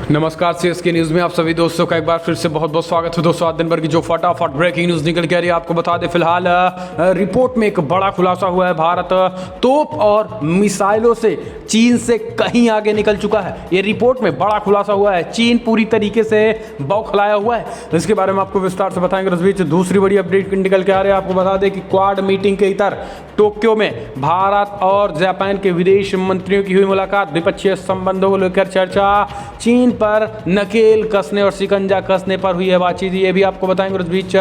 नमस्कार CSK news में आप सभी दोस्तों का एक बार फिर से बहुत बहुत स्वागत है। दोस्तों आज दिन भर की जो फटाफट ब्रेकिंग न्यूज़ निकल के आ रही है आपको बता दें। फिलहाल रिपोर्ट में एक बड़ा खुलासा हुआ है। भारत तोप और मिसाइलों से चीन से कहीं आगे निकल चुका है। ये रिपोर्ट में बड़ा खुलासा हुआ है। चीन पूरी तरीके से बौखलाया हुआ है। इसके बारे में आपको विस्तार से बताएंगे। इस बीच दूसरी बड़ी अपडेट निकल के आ रही है। आपको बता दें कि क्वाड मीटिंग के इतर टोक्यो में भारत और जापान के विदेश मंत्रियों की हुई मुलाकात। द्विपक्षीय संबंधों को लेकर चर्चा। चीन पर नकेल कसने और शिकंजा कसने पर हुई है बातचीत, ये भी आपको बताएंगे। उस बीच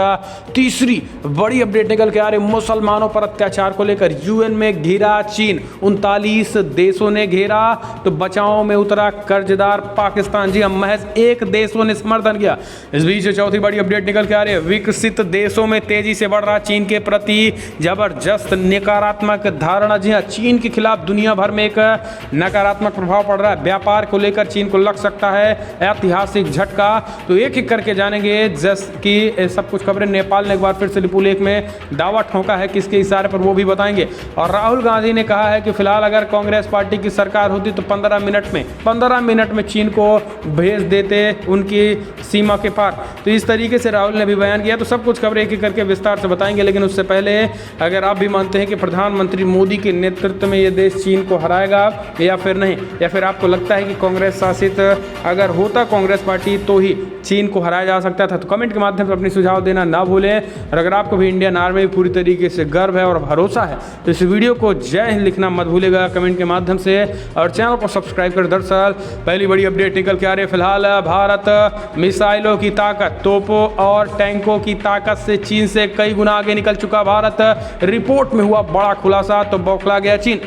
तीसरी बड़ी अपडेट निकल के आ रही, मुसलमानों पर अत्याचार को लेकर यूएन में घिरा चीन। 39 देशों ने घेरा तो बचाव में उतरा कर्जदार पाकिस्तान। जी हम महज एक देशों ने समर्थन किया। इस बीच चौथी बड़ी अपडेट निकल के आ रही है, विकसित देशों में तेजी से बढ़ रहा चीन के प्रति जबरदस्त नकारात्मक धारणा। जी हाँ, चीन के खिलाफ दुनिया भर में एक नकारात्मक प्रभाव पड़ रहा है। व्यापार को लेकर चीन को लग सकता है ऐतिहासिक झटका। तो एक एक करके जानेंगे। जैसे कि सब कुछ खबरें, नेपाल ने एक बार फिर से लिपुलेख में दावा ठोंका है, किसके इशारे पर वो भी बताएंगे। और राहुल गांधी ने कहा है कि फिलहाल अगर कांग्रेस पार्टी की सरकार होती तो 15 मिनट में चीन को भेज देते उनकी सीमा के पार। तो इस तरीके से राहुल ने भी बयान किया। तो सब कुछ खबरें एक एक करके विस्तार से बताएंगे। लेकिन उससे पहले अगर आप भी मानते हैं कि प्रधानमंत्री मोदी के नेतृत्व में ये देश चीन को हराएगा या फिर नहीं, या फिर आपको लगता है कि कांग्रेस शासित अगर होता कांग्रेस पार्टी तो ही चीन को हराया जा सकता था, तो कमेंट के माध्यम से अपनी सुझाव देना ना भूलें। और अगर आपको भी इंडियन आर्मी में पूरी तरीके से गर्व है और भरोसा है तो इस वीडियो को जय हिंद लिखना मत भूलेगा कमेंट के माध्यम से, और चैनल को सब्सक्राइब कर। दरअसल पहली बड़ी अपडेट निकल के आ रही है। फिलहाल भारत मिसाइलों की ताकत, तोपों और टैंकों की ताकत से चीन से कई गुना आगे निकल चुका भारत। रिपोर्ट में हुआ बड़ा खुलासा तो बौखला गया चीन।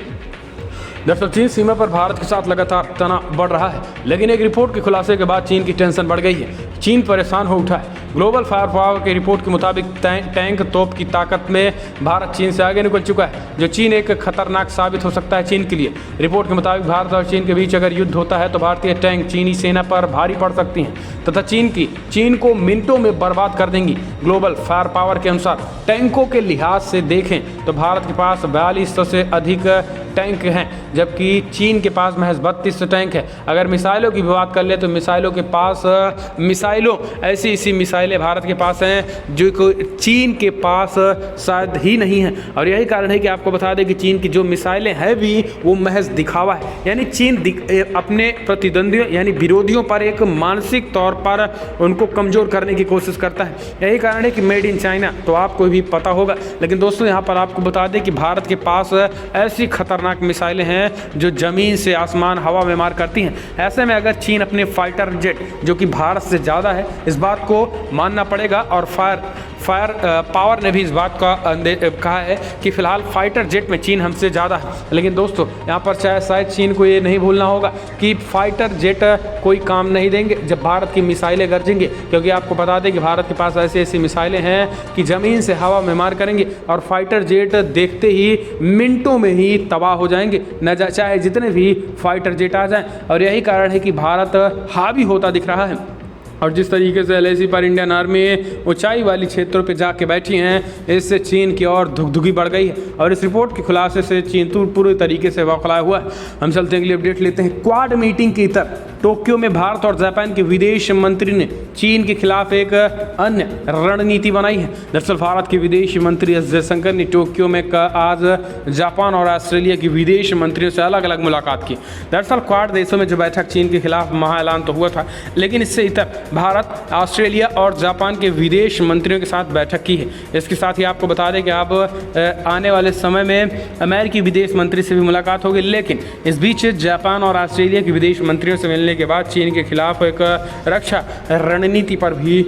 दरअसल चीन सीमा पर भारत के साथ लगातार तनाव बढ़ रहा है, लेकिन एक रिपोर्ट के खुलासे के बाद चीन की टेंशन बढ़ गई है। चीन परेशान हो उठा है। ग्लोबल फायर पावर की रिपोर्ट के मुताबिक टैंक तोप की ताकत में भारत चीन से आगे निकल चुका है, जो चीन एक खतरनाक साबित हो सकता है चीन के लिए। रिपोर्ट के मुताबिक भारत और चीन के बीच अगर युद्ध होता है तो भारतीय टैंक चीनी सेना पर भारी पड़ सकती हैं तथा चीन को मिनटों में बर्बाद कर देंगी। ग्लोबल फायर पावर के अनुसार टैंकों के लिहाज से देखें तो भारत के पास 4200 से अधिक टैंक हैं, जबकि चीन के पास महज 3200 टैंक है। अगर मिसाइलों की बात कर ले तो मिसाइलों के पास ऐसी मिसाइलें भारत के पास हैं जो चीन के पास शायद ही नहीं है। और यही कारण है कि आपको बता दें कि चीन की जो मिसाइलें हैं भी वो महज दिखावा है। यानी चीन अपने प्रतिद्वंदियों यानी विरोधियों पर एक मानसिक तौर पर उनको कमज़ोर करने की कोशिश करता है। यही कारण है कि मेड इन चाइना तो आपको भी पता होगा। लेकिन दोस्तों यहाँ पर आपको बता दें कि भारत के पास ऐसी खतरनाक मिसाइलें हैं जो ज़मीन से आसमान हवा में मार करती हैं। ऐसे में अगर चीन अपने फाइटर जेट जो कि भारत से ज़्यादा है, इस बात को मानना पड़ेगा। और फायर पावर ने भी इस बात का कहा है कि फिलहाल फाइटर जेट में चीन हमसे ज़्यादा है। लेकिन दोस्तों यहाँ पर शायद चीन को ये नहीं भूलना होगा कि फाइटर जेट कोई काम नहीं देंगे जब भारत की मिसाइलें गरजेंगे, क्योंकि आपको बता दें कि भारत के पास ऐसी मिसाइलें हैं कि ज़मीन से हवा में मार करेंगे और फाइटर जेट देखते ही मिनटों में ही तबाह हो जाएंगे, न चाहे जितने भी फाइटर जेट आ जाएं। और यही कारण है कि भारत हावी होता दिख रहा है। और जिस तरीके से एलएसी पर इंडियन आर्मी ऊंचाई वाली क्षेत्रों पर जाके बैठी हैं, इससे चीन की और धुकधुकी बढ़ गई है। और इस रिपोर्ट के खुलासे से चीन पूरी तरीके से बौखलाया हुआ है। हम चलते हैं अगली अपडेट लेते हैं। क्वाड मीटिंग की तरफ टोक्यो में भारत और जापान के विदेश मंत्री ने चीन के खिलाफ एक अन्य रणनीति बनाई है। दरअसल भारत के विदेश मंत्री एस जयशंकर ने टोक्यो में आज जापान और ऑस्ट्रेलिया के विदेश मंत्रियों से अलग अलग मुलाकात की। दरअसल क्वाड देशों में जो बैठक चीन के खिलाफ महाऐलान तो हुआ था, लेकिन इससे इतर भारत, ऑस्ट्रेलिया और जापान के विदेश मंत्रियों के साथ बैठक की है। इसके साथ ही आपको बता दें कि अब आने वाले समय में अमेरिकी विदेश मंत्री से भी मुलाकात होगी। लेकिन इस बीच जापान और ऑस्ट्रेलिया के विदेश मंत्रियों से मिलने के बाद चीन के खिलाफ एक रक्षा रणनीति पर भी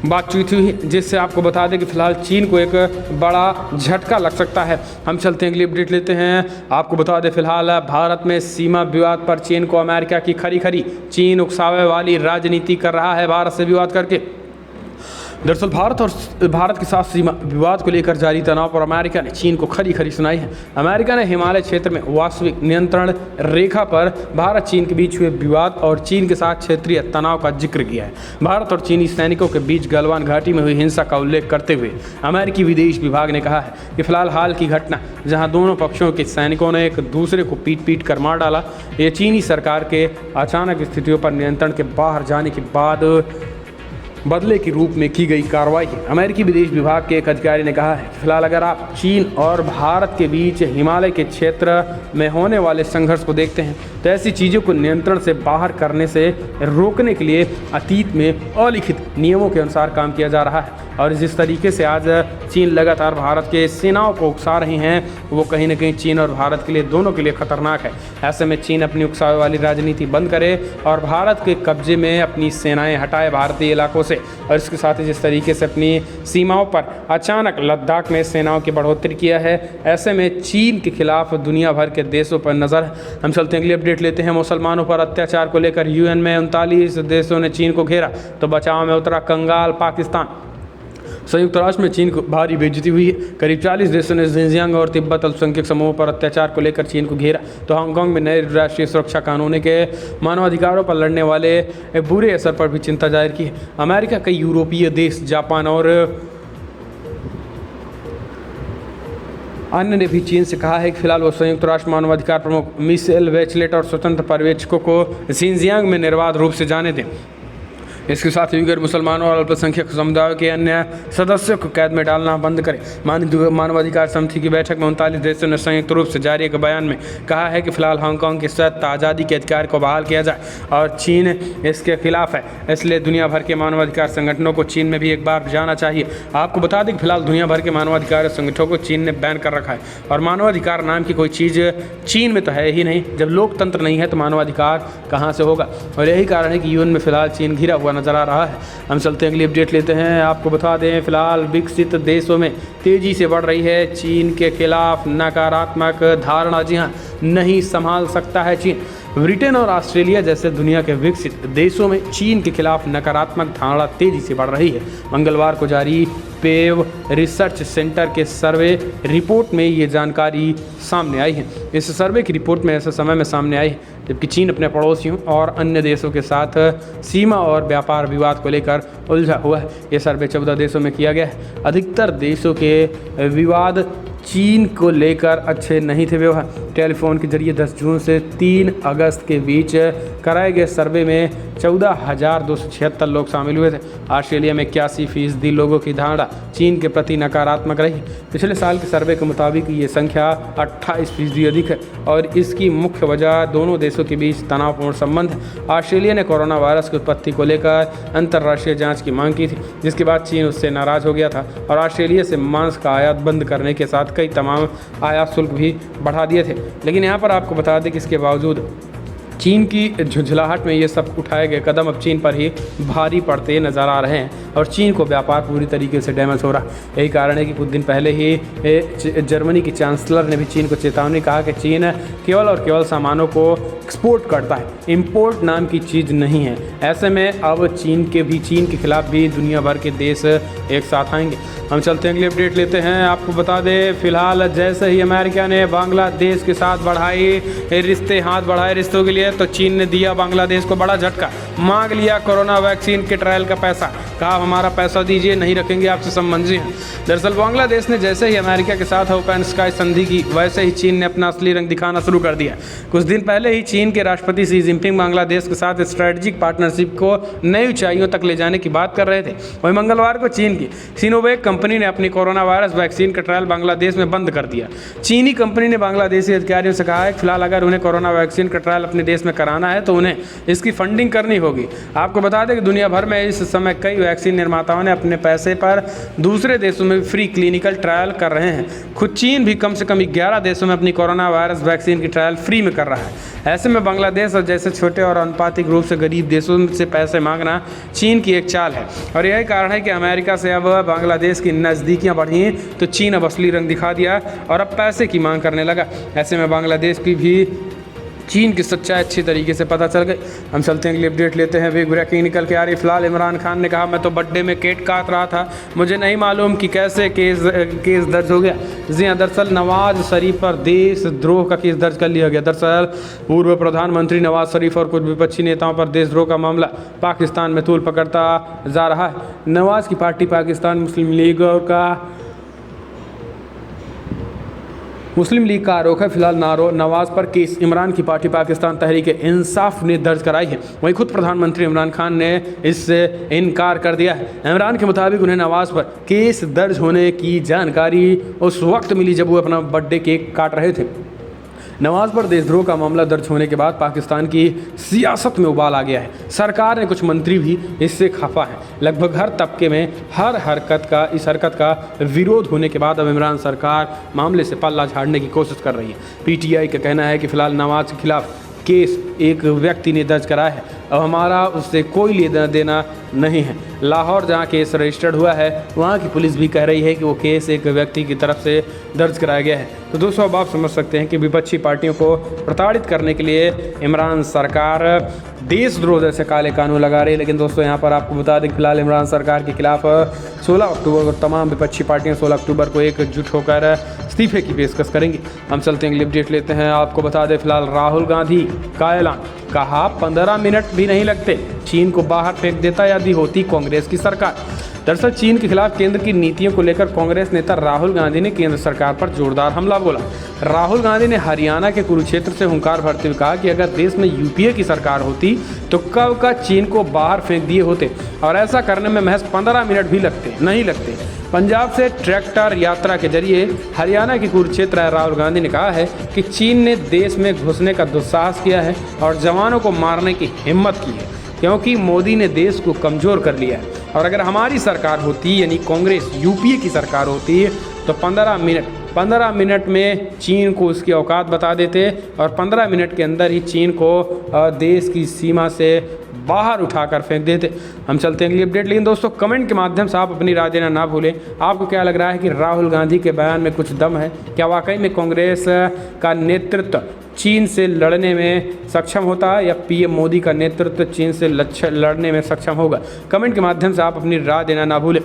बातचीत हुई, जिससे आपको बता दें कि फिलहाल चीन को एक बड़ा झटका लग सकता है। हम चलते हैं अगली अपडेट लेते हैं। आपको बता दें फिलहाल भारत में सीमा विवाद पर चीन को अमेरिका की खरी चीन उकसावे वाली राजनीति कर रहा है भारत से विवाद करके। दरअसल भारत के साथ सीमा विवाद को लेकर जारी तनाव पर अमेरिका ने चीन को खरी खरी सुनाई है। अमेरिका ने हिमालय क्षेत्र में वास्तविक नियंत्रण रेखा पर भारत चीन के बीच हुए विवाद और चीन के साथ क्षेत्रीय तनाव का जिक्र किया है। भारत और चीनी सैनिकों के बीच गलवान घाटी में हुई हिंसा का उल्लेख करते हुए अमेरिकी विदेश विभाग ने कहा है कि फिलहाल हाल की घटना जहां दोनों पक्षों के सैनिकों ने एक दूसरे को पीट कर मार डाला, ये चीनी सरकार के अचानक स्थितियों पर नियंत्रण के बाहर जाने के बाद बदले के रूप में की गई कार्रवाई है। अमेरिकी विदेश विभाग के एक अधिकारी ने कहा है कि फिलहाल अगर आप चीन और भारत के बीच हिमालय के क्षेत्र में होने वाले संघर्ष को देखते हैं तो ऐसी चीज़ों को नियंत्रण से बाहर करने से रोकने के लिए अतीत में अलिखित नियमों के अनुसार काम किया जा रहा है और जिस तरीके से आज चीन लगातार भारत के सेनाओं को उकसा रही हैं वो कहीं ना कहीं चीन और भारत के लिए दोनों के लिए खतरनाक है। ऐसे में चीन अपनी उकसावे वाली राजनीति बंद करे और भारत के कब्जे में अपनी सेनाएं हटाए भारतीय इलाकों से, और इसके साथ ही जिस तरीके से अपनी सीमाओं पर अचानक लद्दाख में सेनाओं की बढ़ोतरी किया है, ऐसे में चीन के खिलाफ दुनिया भर के देशों पर नज़र। हम चलते हैं अगली अपडेट लेते हैं। मुसलमानों पर अत्याचार को लेकर यूएन में 39 देशों ने चीन को घेरा तो बचाव में उतरा कंगाल पाकिस्तान। संयुक्त राष्ट्र में चीन को भारी बेइज्जती हुई है। करीब 40 देशों ने जिनजियांग और तिब्बत अल्पसंख्यक समूहों पर अत्याचार को लेकर चीन को घेरा तो हांगकांग में नए राष्ट्रीय सुरक्षा कानून के मानवाधिकारों पर लड़ने वाले बुरे असर पर भी चिंता जाहिर की है। अमेरिका, कई यूरोपीय देश, जापान और अन्य ने भी चीन से कहा है कि फिलहाल वो संयुक्त राष्ट्र मानवाधिकार प्रमुख मिशेल बेचलेट और स्वतंत्र पर्यवेक्षकों को जिनजियांग में निर्बाध रूप से जाने दें। इसके साथ ही उइगर मुसलमानों और अल्पसंख्यक समुदायों के अन्य सदस्यों को कैद में डालना बंद करें। मानवाधिकार समिति की बैठक में 39 देशों ने संयुक्त रूप से जारी एक बयान में कहा है कि फिलहाल हांगकांग की स्वतंत्र आज़ादी के अधिकार को बहाल किया जाए और चीन इसके खिलाफ है, इसलिए दुनिया भर के मानवाधिकार संगठनों को चीन में भी एक बार जाना चाहिए। आपको बता दें कि फिलहाल दुनिया भर के मानवाधिकार संगठनों को चीन ने बैन कर रखा है और मानवाधिकार नाम की कोई चीज़ चीन में तो है ही नहीं। जब लोकतंत्र नहीं है तो मानवाधिकार कहाँ से होगा, और यही कारण है कि यूएन में फिलहाल चीन घिरा हुआ नजर आ रहा है। हम चलते हैं अगली अपडेट लेते हैं। आपको बता दें फिलहाल विकसित देशों में तेजी से बढ़ रही है चीन के खिलाफ नकारात्मक धारणा। जी हाँ, नहीं संभाल सकता है चीन। ब्रिटेन और ऑस्ट्रेलिया जैसे दुनिया के विकसित देशों में चीन के खिलाफ नकारात्मक धारणा तेजी से बढ़ रही है। मंगलवार को जारी पेव रिसर्च सेंटर के सर्वे रिपोर्ट में ये जानकारी सामने आई है। इस सर्वे की रिपोर्ट में ऐसे समय में सामने आई है जबकि चीन अपने पड़ोसियों और अन्य देशों के साथ सीमा और व्यापार विवाद को लेकर उलझा हुआ है। ये सर्वे 14 देशों में किया गया है। अधिकतर देशों के विवाद चीन को लेकर अच्छे नहीं थे। व्यवहार टेलीफोन के जरिए 10 जून से 3 अगस्त के बीच कराए गए सर्वे में 14,276 लोग शामिल हुए थे। ऑस्ट्रेलिया में 81% लोगों की धारणा चीन के प्रति नकारात्मक रही। पिछले साल के सर्वे के मुताबिक ये संख्या 28% अधिक है और इसकी मुख्य वजह दोनों देशों के बीच तनावपूर्ण संबंध है। ऑस्ट्रेलिया ने कोरोना वायरस की उत्पत्ति को लेकर अंतर्राष्ट्रीय जाँच की मांग की थी, जिसके बाद चीन उससे नाराज हो गया था और ऑस्ट्रेलिया से मांस का आयात बंद करने के साथ कई तमाम आयात शुल्क भी बढ़ा दिए थे। लेकिन यहाँ पर आपको बता दें कि इसके बावजूद चीन की झुंझलाहट में ये सब उठाए गए कदम अब चीन पर ही भारी पड़ते नज़र आ रहे हैं और चीन को व्यापार पूरी तरीके से डैमेज हो रहा है। यही कारण है कि कुछ दिन पहले ही जर्मनी की चांसलर ने भी चीन को चेतावनी कहा कि चीन केवल और केवल सामानों को एक्सपोर्ट करता है, इंपोर्ट नाम की चीज़ नहीं है। ऐसे में अब चीन के खिलाफ भी दुनिया भर के देश एक साथ आएंगे। हम चलते हैं अगली अपडेट लेते हैं। आपको बता दें फिलहाल जैसे ही अमेरिका ने बांग्लादेश के साथ हाथ बढ़ाए रिश्तों के लिए तो चीन ने दिया बांग्लादेश को बड़ा झटका। मांग लिया कोरोना वैक्सीन के ट्रायल का पैसा, कहा हमारा पैसा दीजिए, नहीं रखेंगे आपसे संबंध। जी दरअसल बांग्लादेश ने जैसे ही अमेरिका के साथ ओपन स्काई संधि की वैसे ही चीन ने अपना असली रंग दिखाना शुरू कर दिया। कुछ दिन पहले ही चीन के राष्ट्रपति शी जिनपिंग बांग्लादेश के साथ स्ट्रेटेजिक पार्टनरशिप को नई ऊंचाइयों तक ले जाने की बात कर रहे थे। वहीं मंगलवार को चीन की सिनोवैक कंपनी ने अपनी कोरोना वायरस वैक्सीन का ट्रायल बांग्लादेश में बंद कर दिया। चीनी कंपनी ने बांग्लादेशी अधिकारियों से कहा है कि फिलहाल अगर उन्हें कोरोना वैक्सीन का ट्रायल अपने देश में कराना है तो उन्हें इसकी फंडिंग करनी होगी। आपको बता दें कि दुनिया भर में इस समय कई वैक्सीन निर्माताओं ने अपने पैसे पर दूसरे देशों में फ्री क्लिनिकल ट्रायल कर रहे हैं। खुद चीन भी कम से कम 11 देशों में अपनी कोरोना वायरस वैक्सीन की ट्रायल फ्री में कर रहा है। ऐसे में बांग्लादेश और जैसे छोटे और अनुपातिक रूप से गरीब देशों से पैसे मांगना चीन की एक चाल है और यही कारण है कि अमेरिका से अब बांग्लादेश की नज़दीकियां बढ़ी तो चीन अब असली रंग दिखा दिया और अब पैसे की मांग करने लगा। ऐसे में बांग्लादेश की भी चीन की सच्चाई अच्छी तरीके से पता चल गई। हम चलते हैं अगली अपडेट लेते हैं। बिग ब्रेकिंग निकल के आ रही। फिलहाल इमरान खान ने कहा मैं तो बर्थडे में केक काट रहा था, मुझे नहीं मालूम कि कैसे केस दर्ज हो गया। जी हाँ, दरअसल नवाज शरीफ पर देशद्रोह का केस दर्ज कर लिया गया। दरअसल पूर्व प्रधानमंत्री नवाज शरीफ और कुछ विपक्षी नेताओं पर देशद्रोह का मामला पाकिस्तान में तूल पकड़ता जा रहा है। नवाज की पार्टी पाकिस्तान मुस्लिम लीग का आरोप है। फिलहाल नवाज पर केस इमरान की पार्टी पाकिस्तान तहरीक इंसाफ ने दर्ज कराई है। वहीं खुद प्रधानमंत्री इमरान खान ने इससे इनकार कर दिया है। इमरान के मुताबिक उन्हें नवाज पर केस दर्ज होने की जानकारी उस वक्त मिली जब वो अपना बर्थडे केक काट रहे थे। नवाज पर देशद्रोह का मामला दर्ज होने के बाद पाकिस्तान की सियासत में उबाल आ गया है। सरकार ने कुछ मंत्री भी इससे खफा हैं। लगभग हर तबके में इस हरकत का विरोध होने के बाद अब इमरान सरकार मामले से पल्ला झाड़ने की कोशिश कर रही है। पीटीआई का कहना है कि फिलहाल नवाज के खिलाफ केस एक व्यक्ति ने दर्ज कराया है, अब हमारा उससे कोई लेना देना नहीं है। लाहौर जहां केस रजिस्टर्ड हुआ है वहां की पुलिस भी कह रही है कि वो केस एक व्यक्ति की तरफ से दर्ज कराया गया है। तो दोस्तों अब आप समझ सकते हैं कि विपक्षी पार्टियों को प्रताड़ित करने के लिए इमरान सरकार देशद्रोह जैसे काले कानून लगा रही है। लेकिन दोस्तों यहाँ पर आपको बता दें कि फिलहाल इमरान सरकार के खिलाफ 16 अक्टूबर को तमाम विपक्षी पार्टियां 16 अक्टूबर को एकजुट होकर इस्तीफे की पेशकश करेंगी। हम चलते हैं अगली अपडेट लेते हैं। आपको बता दें फिलहाल राहुल गांधी का ऐलान, कहा 15 मिनट भी नहीं लगते चीन को बाहर फेंक देता यदि होती कांग्रेस की सरकार। दरअसल चीन के खिलाफ केंद्र की नीतियों को लेकर कांग्रेस नेता राहुल गांधी ने केंद्र सरकार पर जोरदार हमला बोला। राहुल गांधी ने हरियाणा के कुरुक्षेत्र से हुंकार भरते हुए कहा कि अगर देश में यूपीए की सरकार होती तो कब का चीन को बाहर फेंक दिए होते और ऐसा करने में महज 15 मिनट भी नहीं लगते। पंजाब से ट्रैक्टर यात्रा के जरिए हरियाणा के कुरुक्षेत्र आए राहुल गांधी ने कहा है कि चीन ने देश में घुसने का दुस्साहस किया है और जवानों को मारने की हिम्मत की है, क्योंकि मोदी ने देश को कमज़ोर कर लिया है। और अगर हमारी सरकार होती यानी कांग्रेस यूपीए की सरकार होती तो 15 मिनट में चीन को उसकी औकात बता देते और 15 मिनट के अंदर ही चीन को देश की सीमा से बाहर उठाकर फेंक देते। हम चलते हैं अगली अपडेट। लेकिन दोस्तों कमेंट के माध्यम से आप अपनी राय देना ना भूलें। आपको क्या लग रहा है कि राहुल गांधी के बयान में कुछ दम है? क्या वाकई में कांग्रेस का नेतृत्व चीन से लड़ने में सक्षम होता है या पीएम मोदी का नेतृत्व चीन से लड़ने में सक्षम होगा? कमेंट के माध्यम से आप अपनी राय देना ना भूलें।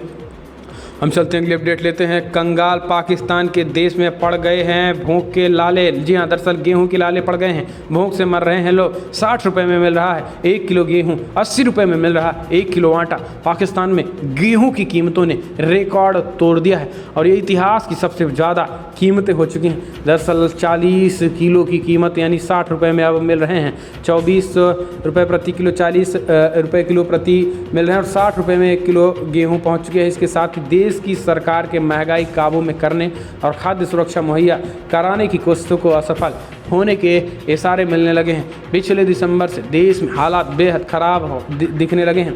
हम चलते हैं अगली अपडेट लेते हैं। कंगाल पाकिस्तान के देश में पड़ गए हैं भूख के लाले। जी हाँ, दरअसल गेहूं के लाले पड़ गए हैं, भूख से मर रहे हैं लोग। 60 रुपये में मिल रहा है 1 किलो गेहूं, 80 रुपये में मिल रहा है 1 किलो आटा। पाकिस्तान में गेहूं की कीमतों ने रिकॉर्ड तोड़ दिया है और ये इतिहास की सबसे ज़्यादा कीमतें हो चुकी हैं। दरअसल 40 किलो की कीमत यानी 60 रुपये में अब मिल रहे हैं 24 रुपये प्रति किलो, 40 रुपये किलो प्रति मिल रहे हैं और 60 रुपये में 1 किलो गेहूँ पहुँच चुके हैं। इसके साथ ही देश की सरकार के महंगाई काबू में करने और खाद्य सुरक्षा मुहैया कराने की कोशिशों को असफल होने के इशारे मिलने लगे हैं। पिछले दिसंबर से देश में हालात बेहद ख़राब दिखने लगे हैं,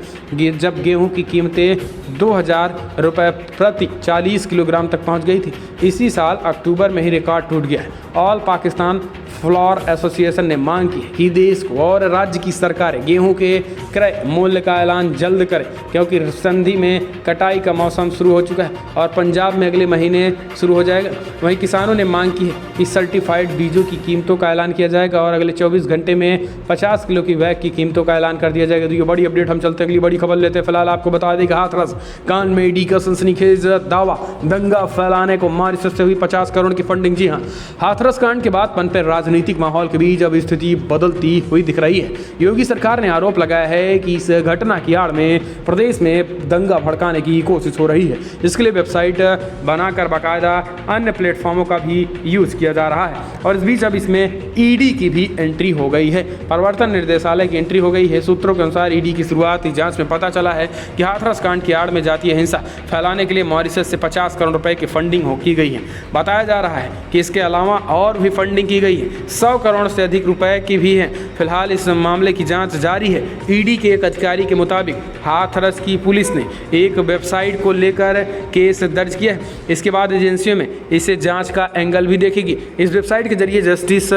जब गेहूं की कीमतें 2000 रुपये प्रति 40 किलोग्राम तक पहुंच गई थी। इसी साल अक्टूबर में ही रिकॉर्ड टूट गया है। ऑल पाकिस्तान फ्लोर एसोसिएशन ने मांग की है कि देश को और राज्य की सरकारें गेहूं के क्रय मूल्य का ऐलान जल्द करें, क्योंकि संधि में कटाई का मौसम शुरू हो चुका है और पंजाब में अगले महीने शुरू हो जाएगा। वहीं किसानों ने मांग की है कि सर्टिफाइड बीजों की कीमतों का ऐलान किया जाएगा और अगले 24 घंटे में 50 किलो की बैग की कीमतों का ऐलान कर दिया जाएगा। तो ये बड़ी अपडेट। हम चलते अगली बड़ी खबर लेते हैं। फिलहाल आपको बता दें कि हाथरस कांड में ईडी का सनसनीखेज दावा, दंगा फैलाने को मॉरिशस से हुई 50 करोड़ की फंडिंग। जी हाँ, हाथरस कांड के बाद पनपे राजनीतिक माहौल के बीच अब स्थिति बदलती हुई दिख रही है। योगी सरकार ने आरोप लगाया है कि इस घटना की आड़ में प्रदेश में दंगा भड़काने की कोशिश हो रही है। इसके लिए वेबसाइट बनाकर बाकायदा अन्य प्लेटफॉर्मों का भी यूज किया जा रहा है और इस बीच अब इसमें ईडी की भी एंट्री हो गई है। प्रवर्तन निर्देशालय की एंट्री हो गई है। सूत्रों के अनुसार ईडी की शुरुआती जांच में पता चला है कि हाथरस कांड की आड़ में जातीय हिंसा फैलाने के लिए मॉरिशस से 50 करोड़ रुपए की फंडिंग की गई है। बताया जा रहा है कि इसके अलावा और भी फंडिंग की गई है, 100 करोड़ से अधिक रुपए की भी है। फिलहाल इस मामले की जांच जारी है। ईडी के एक अधिकारी के मुताबिक हाथरस की पुलिस ने एक वेबसाइट को लेकर केस दर्ज किया है। इसके बाद एजेंसियों में इसे जांच का एंगल भी देखेगी। इस वेबसाइट के जरिए जस्टिस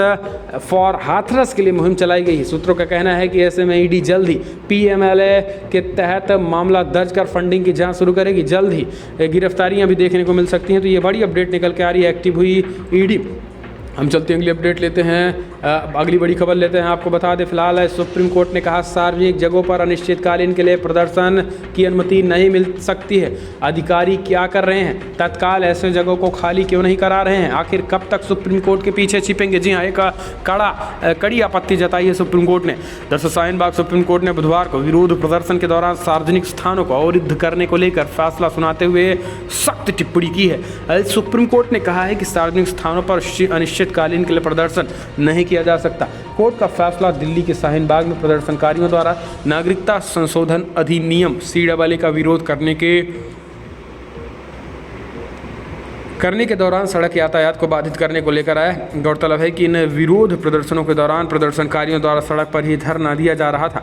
फॉर हाथरस के लिए मुहिम चलाई गई है। सूत्रों का कहना है कि ऐसे में ईडी जल्द ही पीएमएलए के तहत मामला दर्ज कर फंडिंग की जांच शुरू करेगी। जल्द ही गिरफ्तारियां भी देखने को मिल सकती हैं। तो ये बड़ी अपडेट निकल के आ रही है। एक्टिव हुई ईडी हम चलते हैं अगली अपडेट लेते हैं। अगली बड़ी खबर लेते हैं। आपको बता दें फिलहाल सुप्रीम कोर्ट ने कहा सार्वजनिक जगहों पर अनिश्चितकालीन के लिए प्रदर्शन की अनुमति नहीं मिल सकती है। अधिकारी क्या कर रहे हैं, तत्काल ऐसे जगहों को खाली क्यों नहीं करा रहे हैं, आखिर कब तक सुप्रीम कोर्ट के पीछे छिपेंगे। जी हाँ, एक कड़ी आपत्ति जताई है सुप्रीम कोर्ट ने। दरअसल शाहीन बाग सुप्रीम कोर्ट ने बुधवार को विरोध प्रदर्शन के दौरान सार्वजनिक स्थानों को अवरुद्ध करने को लेकर फैसला सुनाते हुए सख्त टिप्पणी की है। सुप्रीम कोर्ट ने कहा है कि सार्वजनिक स्थानों पर अनिश्चितकालीन के लिए प्रदर्शन नहीं किया जा सकता। कोर्ट का फैसला दिल्ली के शाहीन बाग में प्रदर्शनकारियों द्वारा नागरिकता संशोधन अधिनियम CAA का विरोध करने के दौरान सड़क यातायात को बाधित करने को लेकर आया। गौरतलब है कि इन विरोध प्रदर्शनों के दौरान प्रदर्शनकारियों द्वारा सड़क पर ही धरना दिया जा रहा था,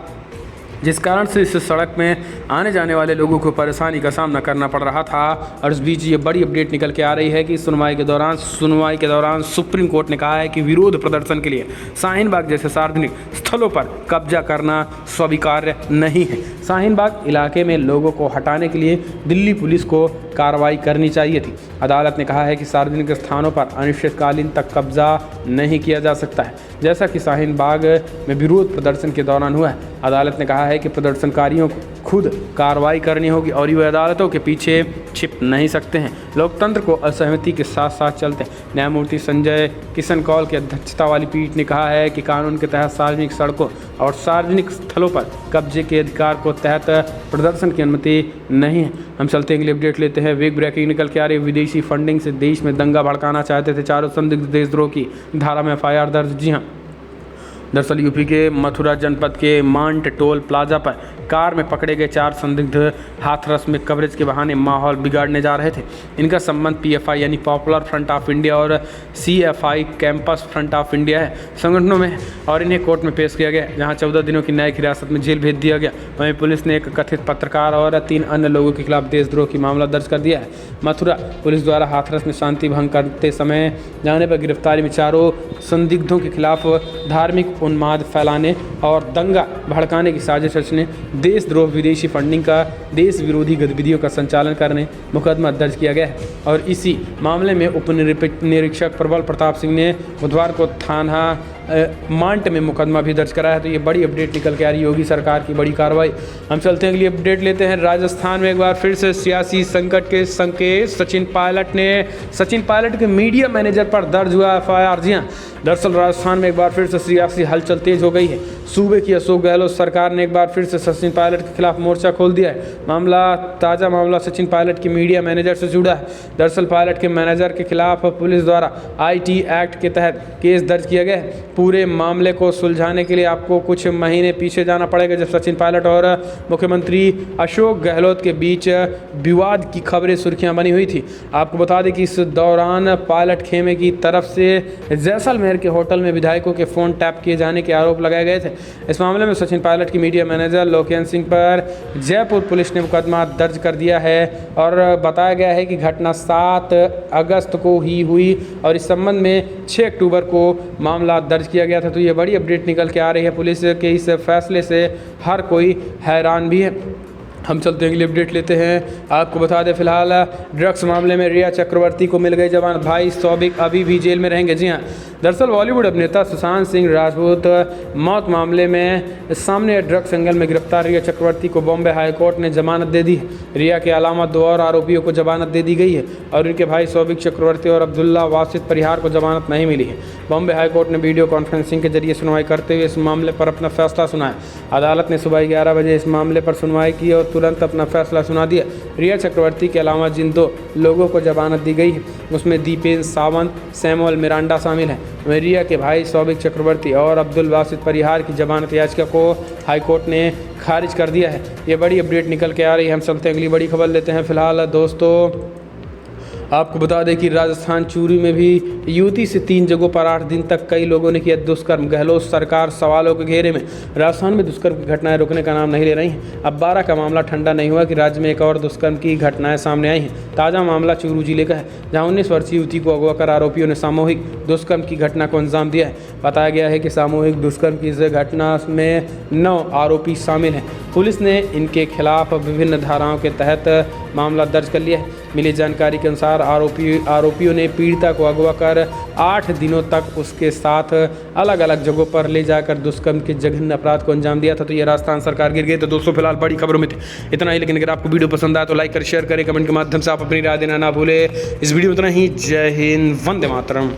जिस कारण से इस सड़क में आने जाने वाले लोगों को परेशानी का सामना करना पड़ रहा था। और इस बीच ये बड़ी अपडेट निकल के आ रही है कि सुनवाई के दौरान सुप्रीम कोर्ट ने कहा है कि विरोध प्रदर्शन के लिए शाहीन बाग जैसे सार्वजनिक स्थलों पर कब्जा करना स्वीकार्य नहीं है। शाहीन बाग इलाके में लोगों को हटाने के लिए दिल्ली पुलिस को कार्रवाई करनी चाहिए थी। अदालत ने कहा है कि सार्वजनिक स्थानों पर अनिश्चितकालीन तक कब्जा नहीं किया जा सकता है, जैसा कि शाहीन बाग में विरोध प्रदर्शन के दौरान हुआ है। अदालत ने कहा है कि प्रदर्शनकारियों को खुद कार्रवाई करनी होगी और ये अदालतों के पीछे छिप नहीं सकते हैं। लोकतंत्र को असहमति के साथ साथ चलते हैं। न्यायमूर्ति संजय किशन कौल की अध्यक्षता वाली पीठ ने कहा है कि कानून के तहत सार्वजनिक सड़कों और सार्वजनिक स्थलों पर कब्जे के अधिकार को तहत प्रदर्शन की अनुमति नहीं है। हम चलते हैं अगली अपडेट लेते हैं। वेग ब्रेकिंग निकल के आ रही है। विदेशी फंडिंग से देश में दंगा भड़काना चाहते थे 4 संदिग्ध देशद्रोह की धारा में FIR दर्ज। जी हाँ, दरअसल यूपी के मथुरा जनपद के मांट टोल प्लाजा पर कार में पकड़े गए 4 संदिग्ध हाथरस में कवरेज के बहाने माहौल बिगाड़ने जा रहे थे। इनका संबंध PFI यानी पॉपुलर फ्रंट ऑफ इंडिया और CFI campus front of India है संगठनों में, और इन्हें कोर्ट में पेश किया गया, जहां 14 दिनों की न्यायिक हिरासत में जेल भेज दिया गया। वहीं पुलिस ने एक कथित पत्रकार और 3 अन्य लोगों के खिलाफ देशद्रोह की मामला दर्ज कर दिया है। मथुरा पुलिस द्वारा हाथरस में शांति भंग करते समय जाने पर गिरफ्तारी में 4 संदिग्धों के खिलाफ धार्मिक उन्माद फैलाने और दंगा भड़काने की साजिश रचने, देशद्रोह, विदेशी फंडिंग का देश विरोधी गतिविधियों का संचालन करने मुकदमा दर्ज किया गया है। और इसी मामले में उप निरीक्षक प्रबल प्रताप सिंह ने बुधवार को थाना मांट में मुकदमा भी दर्ज कराया है। तो ये बड़ी अपडेट निकल के आ रही है, योगी सरकार की बड़ी कार्रवाई। हम चलते हैं अगली अपडेट लेते हैं। राजस्थान में एक बार फिर से सियासी संकट के संकेत। सचिन पायलट के मीडिया मैनेजर पर दर्ज हुआ FIR। जी हाँ, दरअसल राजस्थान में एक बार फिर से सियासी हलचल तेज हो गई है। सूबे की अशोक गहलोत सरकार ने एक बार फिर से सचिन पायलट के खिलाफ मोर्चा खोल दिया है। ताज़ा मामला सचिन पायलट की मीडिया मैनेजर से जुड़ा है। दरअसल पायलट के मैनेजर के खिलाफ पुलिस द्वारा IT एक्ट के तहत केस दर्ज किया गया है। पूरे मामले को सुलझाने के लिए आपको कुछ महीने पीछे जाना पड़ेगा, जब सचिन पायलट और मुख्यमंत्री अशोक गहलोत के बीच विवाद की खबरें सुर्खियां बनी हुई थी। आपको बता दें कि इस दौरान पायलट खेमे की तरफ से जैसलमेर के होटल में विधायकों के फ़ोन टैप किए जाने के आरोप लगाए गए थे। इस मामले में सचिन पायलट की मीडिया मैनेजर लोकेन सिंह पर जयपुर पुलिस ने मुकदमा दर्ज कर दिया है और बताया गया है कि घटना 7 अगस्त को ही हुई और इस संबंध में 6 अक्टूबर को मामला दर्ज किया गया था। तो ये बड़ी अपडेट निकल के आ रही है। पुलिस के इस फैसले से हर कोई हैरान भी है। हम चलते हैं अगली अपडेट लेते हैं। आपको बता दें फिलहाल ड्रग्स मामले में रिया चक्रवर्ती को मिल गई जमानत। भाई सौबिक अभी भी जेल में रहेंगे। जी हाँ, दरअसल बॉलीवुड अभिनेता सुशांत सिंह राजपूत मौत मामले में सामने ड्रग्स एंगल में गिरफ्तार रिया चक्रवर्ती को बॉम्बे हाईकोर्ट ने जमानत दे दी है। रिया के अलावा 2 और आरोपियों को जमानत दे दी गई है और उनके भाई सौबिक चक्रवर्ती और अब्दुल्ला वासित परिहार को जमानत नहीं मिली है। बॉम्बे हाईकोर्ट ने वीडियो कॉन्फ्रेंसिंग के जरिए सुनवाई करते हुए इस मामले पर अपना फैसला सुनाया। अदालत ने सुबह 11 बजे इस मामले पर सुनवाई की और तुरंत अपना फैसला सुना दिया। रिया चक्रवर्ती के अलावा जिन 2 लोगों को जमानत दी गई है उसमें दीपेंद्र सावंत, सैमुअल मिरांडा शामिल हैं। वहीं रिया के भाई सौबिक चक्रवर्ती और अब्दुल वासित परिहार की जमानत याचिका को हाईकोर्ट ने खारिज कर दिया है। ये बड़ी अपडेट निकल के आ रही है। हम चलते हैं अगली बड़ी खबर लेते हैं। फिलहाल दोस्तों आपको बता दें कि राजस्थान चूरू में भी युवती से 3 जगहों पर 8 दिन तक कई लोगों ने किया दुष्कर्म। गहलोत सरकार सवालों के घेरे में। राजस्थान में दुष्कर्म की घटनाएं रुकने का नाम नहीं ले रही हैं। अब 12 का मामला ठंडा नहीं हुआ कि राज्य में एक और दुष्कर्म की घटनाएं सामने आई हैं। ताज़ा मामला चूरू जिले का है, जहां 19 वर्षीय युवती को अगवा कर आरोपियों ने सामूहिक दुष्कर्म की घटना को अंजाम दिया है। बताया गया है कि सामूहिक दुष्कर्म की इस घटना में 9 आरोपी शामिल हैं। पुलिस ने इनके खिलाफ विभिन्न धाराओं के तहत मामला दर्ज कर लिया है। मिली जानकारी के अनुसार आरोपियों ने पीड़िता को अगवा कर 8 दिनों तक उसके साथ अलग अलग जगहों पर ले जाकर दुष्कर्म के जघन्य अपराध को अंजाम दिया था। तो ये राजस्थान सरकार गिर गई। तो दोस्तों फिलहाल बड़ी खबरों में थे इतना ही, लेकिन अगर आपको वीडियो पसंद आया तो लाइक कर, शेयर करें, कमेंट के माध्यम से आप अपनी राय देना ना भूले। इस वीडियो में इतना ही। जय हिंद, वंदे मातरम।